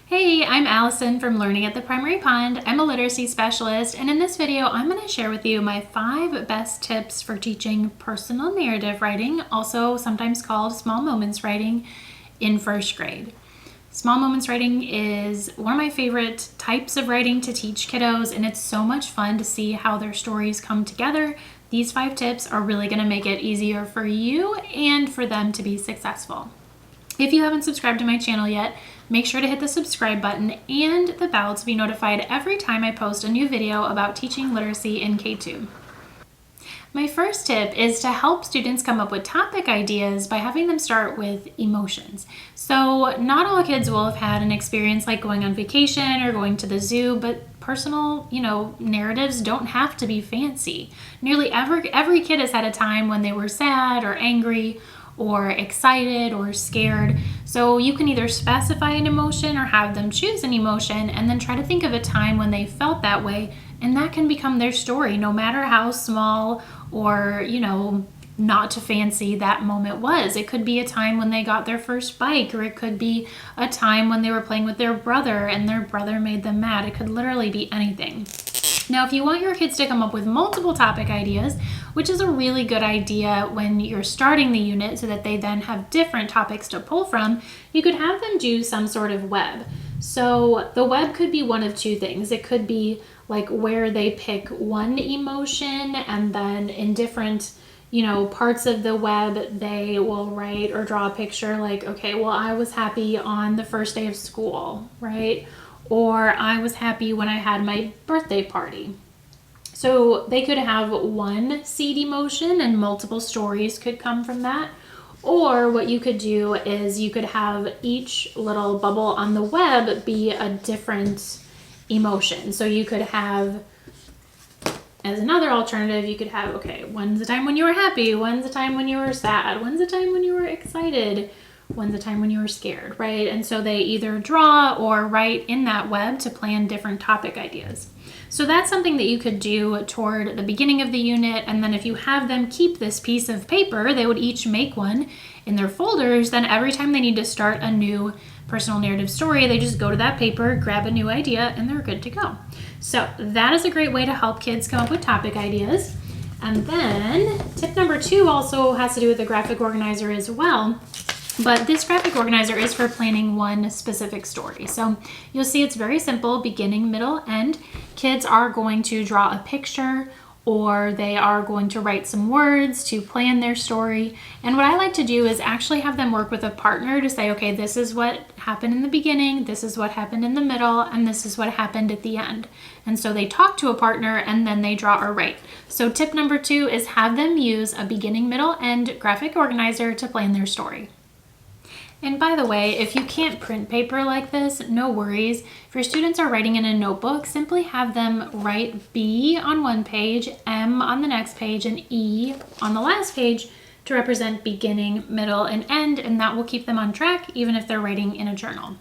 Hey, I'm Allison from Learning at the Primary Pond. I'm a literacy specialist, and in this video, I'm going to share with you my 5 best tips for teaching personal narrative writing, also sometimes called small moments writing, in first grade. Small moments writing is one of my favorite types of writing to teach kiddos, and it's so much fun to see how their stories come together. These 5 tips are really going to make it easier for you and for them to be successful. If you haven't subscribed to my channel yet, make sure to hit the subscribe button and the bell to be notified every time I post a new video about teaching literacy in K2. My first tip is to help students come up with topic ideas by having them start with emotions. So not all kids will have had an experience like going on vacation or going to the zoo, but personal, narratives don't have to be fancy. Nearly every kid has had a time when they were sad or angry or excited or scared. So you can either specify an emotion or have them choose an emotion and then try to think of a time when they felt that way, and that can become their story no matter how small or, not too fancy that moment was. It could be a time when they got their first bike, or it could be a time when they were playing with their brother and their brother made them mad. It could literally be anything. Now, if you want your kids to come up with multiple topic ideas, which is a really good idea when you're starting the unit so that they then have different topics to pull from, you could have them do some sort of web. So the web could be one of two things. It could be like where they pick one emotion and then in different parts of the web, they will write or draw a picture like, okay, well, I was happy on the first day of school, right? Or I was happy when I had my birthday party. So they could have one seed emotion and multiple stories could come from that. Or what you could do is you could have each little bubble on the web be a different emotion. So you could have, as another alternative, you could have, okay, when's the time when you were happy? When's the time when you were sad? When's the time when you were excited? When's the time when you were scared, right? And so they either draw or write in that web to plan different topic ideas. So that's something that you could do toward the beginning of the unit. And then if you have them keep this piece of paper, they would each make one in their folders. Then every time they need to start a new personal narrative story, they just go to that paper, grab a new idea, and they're good to go. So that is a great way to help kids come up with topic ideas. And then tip number 2 also has to do with the graphic organizer as well. But this graphic organizer is for planning one specific story. So you'll see it's very simple, beginning, middle, end. Kids are going to draw a picture or they are going to write some words to plan their story. And what I like to do is actually have them work with a partner to say, okay, this is what happened in the beginning, this is what happened in the middle, and this is what happened at the end. And so they talk to a partner and then they draw or write. So tip number 2 is have them use a beginning, middle, end graphic organizer to plan their story. And by the way, if you can't print paper like this, no worries. If your students are writing in a notebook, simply have them write B on one page, M on the next page, and E on the last page to represent beginning, middle, and end, and that will keep them on track even if they're writing in a journal.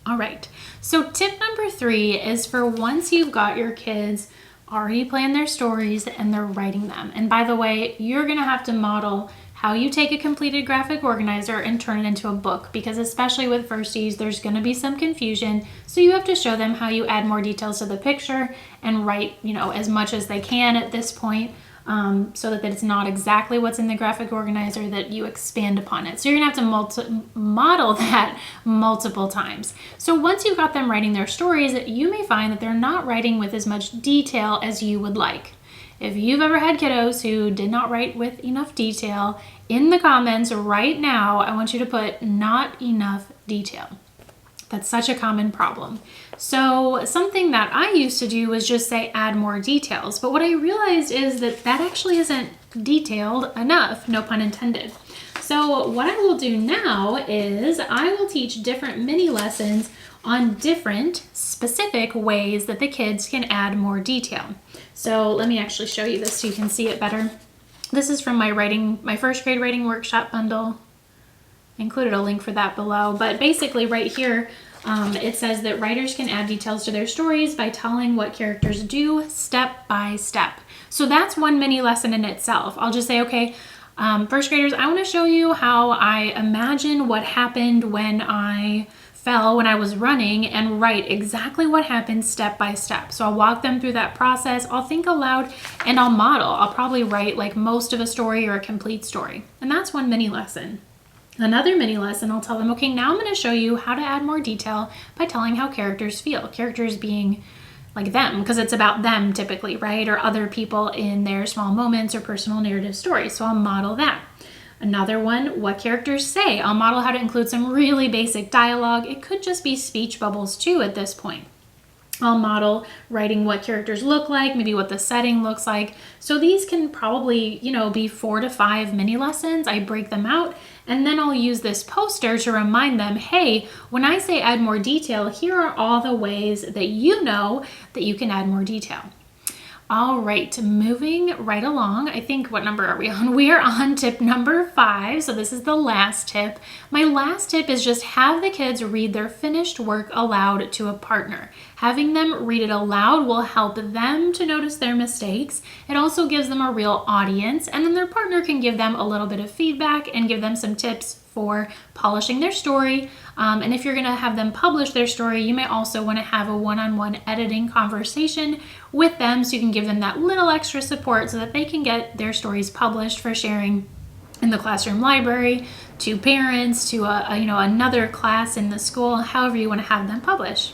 All right, so tip number 3 is for once you've got your kids already planned their stories and they're writing them. And by the way, you're gonna have to model how you take a completed graphic organizer and turn it into a book, because especially with firsties, there's going to be some confusion. So you have to show them how you add more details to the picture and write, as much as they can at this point, so that it's not exactly what's in the graphic organizer, that you expand upon it. So you're going to have to model that multiple times. So once you've got them writing their stories, you may find that they're not writing with as much detail as you would like. If you've ever had kiddos who did not write with enough detail, in the comments right now, I want you to put not enough detail. That's such a common problem. So something that I used to do was just say add more details. But what I realized is that that actually isn't detailed enough, no pun intended. So what I will do now is I will teach different mini lessons on different specific ways that the kids can add more detail. So let me actually show you this so you can see it better. This is from my first grade writing workshop bundle. I included a link for that below, but basically right here, it says that writers can add details to their stories by telling what characters do step by step. So that's one mini lesson in itself. I'll just say, okay, first graders, I want to show you how I imagine what happened when I fell when I was running and write exactly what happened step by step. So I'll walk them through that process, I'll think aloud, and I'll model. I'll probably write like most of a story or a complete story. And that's one mini lesson. Another mini lesson, I'll tell them, okay, now I'm going to show you how to add more detail by telling how characters feel. Characters being like them, because it's about them typically, right? Or other people in their small moments or personal narrative stories. So I'll model that. Another one, what characters say. I'll model how to include some really basic dialogue. It could just be speech bubbles too at this point. I'll model writing what characters look like, maybe what the setting looks like. So these can probably, be 4 to 5 mini lessons. I break them out, and then I'll use this poster to remind them, hey, when I say add more detail, here are all the ways that you know that you can add more detail. All right, moving right along. I think, what number are we on? We are on tip number 5. So this is the last tip. My last tip is just have the kids read their finished work aloud to a partner. Having them read it aloud will help them to notice their mistakes. It also gives them a real audience, and then their partner can give them a little bit of feedback and give them some tips for polishing their story. And if you're going to have them publish their story, you may also want to have a one-on-one editing conversation with them, so you can give them that little extra support so that they can get their stories published for sharing in the classroom library, to parents, to another class in the school, however you want to have them publish.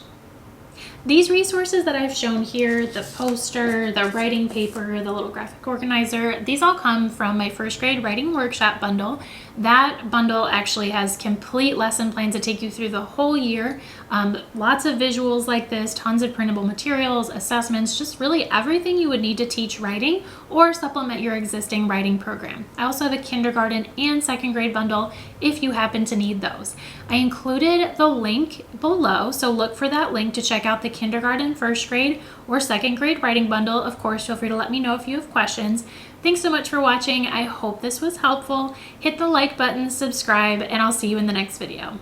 These resources that I've shown here, the poster, the writing paper, the little graphic organizer, these all come from my first grade writing workshop bundle. That bundle actually has complete lesson plans that take you through the whole year. Lots of visuals like this, tons of printable materials, assessments, just really everything you would need to teach writing or supplement your existing writing program. I also have a kindergarten and second grade bundle if you happen to need those. I included the link below, so look for that link to check out the kindergarten, first grade, or second grade writing bundle. Of course, feel free to let me know if you have questions. Thanks so much for watching. I hope this was helpful. Hit the like button, subscribe, and I'll see you in the next video.